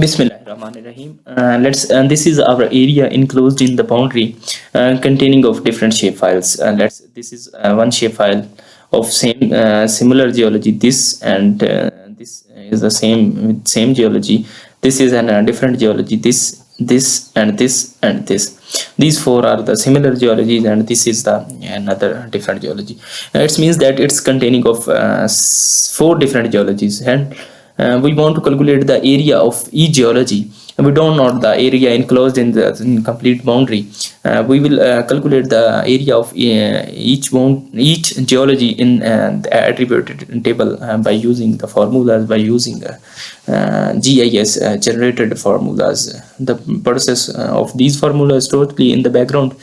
Bismillahirrahmanirrahim. This is our area enclosed in the boundary containing of different shapefiles. This is one shapefile of similar geology. This and this is the same with same geology. This is a different geology. This and this and this. These four are the similar geologies, and this is the another different geology. It means that it's containing of four different geologies, and we want to calculate the area of each geology. We don't know the area enclosed in the complete boundary. We will calculate the area of each geology in the attributed table by using the formulas, by using GIS generated formulas. The process of these formulas is totally in the background.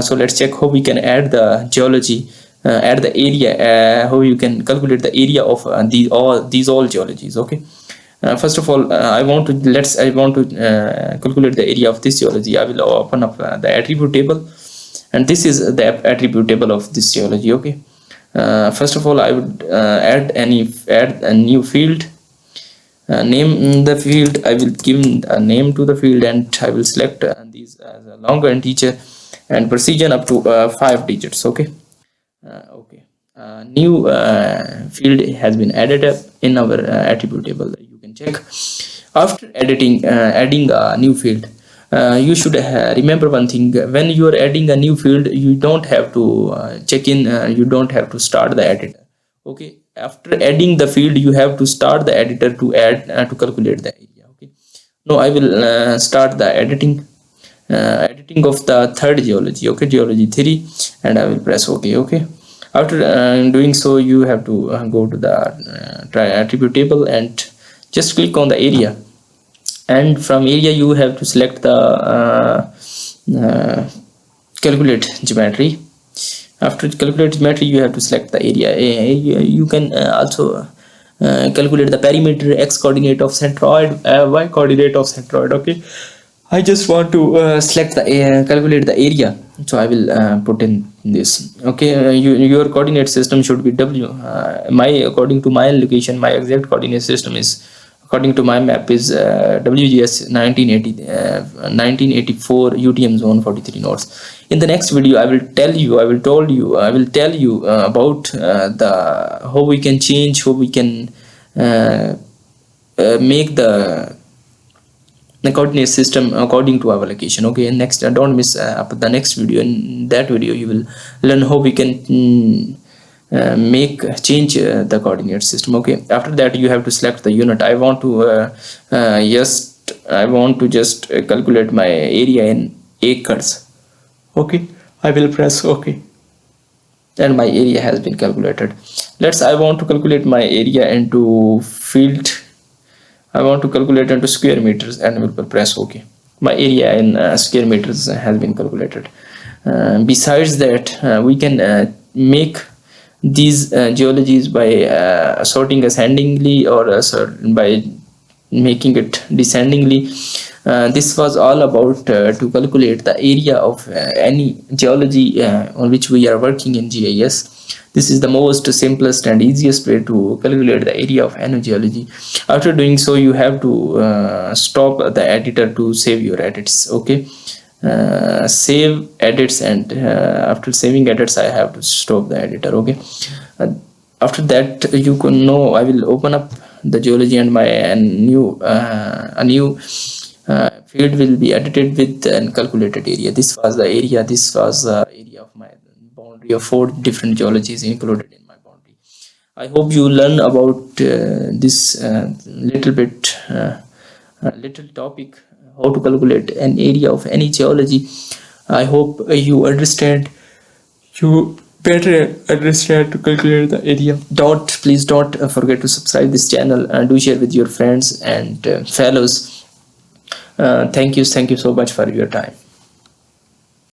So let's check how we can add the geology, add the area, how you can calculate the area of these all geologies. Okay. First of all, I want to calculate the area of this geology. I will open up the attribute table, and this is the attribute table of this geology. Okay. First of all, I would add a new field. Name the field. I will give a name to the field, and I will select these as a longer integer and precision up to 5 digits. Okay. New field has been added up in our attribute table. You can check. After adding a new field, you should remember one thing. When you are adding a new field, you don't have to check in. You don't have to start the editor. Okay. After adding the field, you have to start the editor to add to calculate the area. Okay. Now I will start the editing of the third geology. Okay, geology 3, and I will press OK. Okay. After doing so, you have to go to the attribute table and just click on the area, and from area you have to select the calculate geometry. After calculate geometry, you have to select the area. You can also calculate the perimeter, x coordinate of centroid, y coordinate of centroid. Okay, I just want to select the calculate the area, so I will put in this. Okay, your coordinate system should be W. According to my location, my exact coordinate system is, according to my map, is WGS 1984 UTM zone 43 north. In the next video, I will tell you about how we can change, how we can make the coordinate system according to our location. Okay, and next, don't miss the next video. In that video, you will learn how we can change the coordinate system. Okay, after that you have to select the unit. I want to just calculate my area in acres. Okay, I will press OK, and my area has been calculated. I want to calculate my area into field. I want to calculate into square meters, and will press OK. My area in square meters has been calculated. Besides that, we can make these geologies by sorting ascendingly or by making it descendingly. This was all about to calculate the area of any geology on which we are working in GIS. This is the most simplest and easiest way to calculate the area of any geology. After doing so, you have to stop the editor to save your edits. Okay, save edits, and after saving edits, I have to stop the editor. Okay, after that, you can know I will open up the geology, and my a new field will be edited with and calculated area. This was the area. This was the area of my boundary of 4 different geologies included in my boundary. I hope you learn about this little topic, how to calculate an area of any geology. I hope you understand. You better understand to calculate the area. Please don't forget to subscribe this channel, and do share with your friends and fellows. Thank you so much for your time.